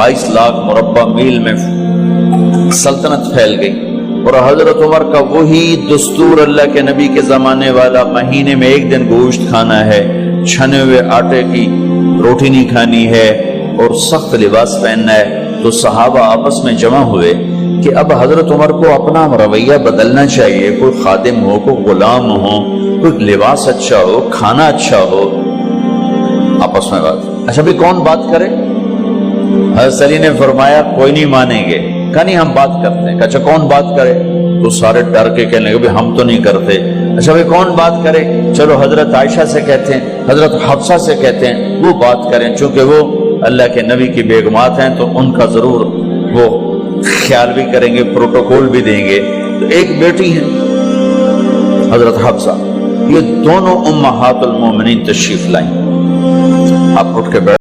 22 लाख मुरब्बा मील में सल्तनत फैल गई। और हजरत उमर का वही दस्तूर अल्लाह के नबी के ज़माने वाला, महीने में एक दिन गोश्त खाना है, छने हुए आटे की रोटी नहीं खानी है और सख्त लिबास पहनना है। तो सहाबा आपस में जमा हुए कि अब हजरत उमर को अपना रवैया बदलना चाहिए, कोई खादिम हो, कोई गुलाम हो, कोई लिबास अच्छा हो, खाना अच्छा हो। आपस में बात, अच्छा भी कौन बात करे? हज़रत अली ने फरमाया कोई नहीं मानेंगे। कहा नहीं हम बात करते हैं। अच्छा कौन बात करे? तो सारे डर के कहने लगे हम तो नहीं करते। अच्छा भाई कौन बात करे? चलो हजरत आयशा से कहते हैं, हजरत हफ्सा से कहते हैं वो बात करें, चूंकि वो अल्लाह के नबी की बेगमात हैं तो उनका जरूर वो ख्याल भी करेंगे, प्रोटोकॉल भी देंगे। तो एक बेटी है हजरत हफ्सा, ये दोनों उम्महातुल मोमिनीन तशरीफ लाई। आप उठ के बैठ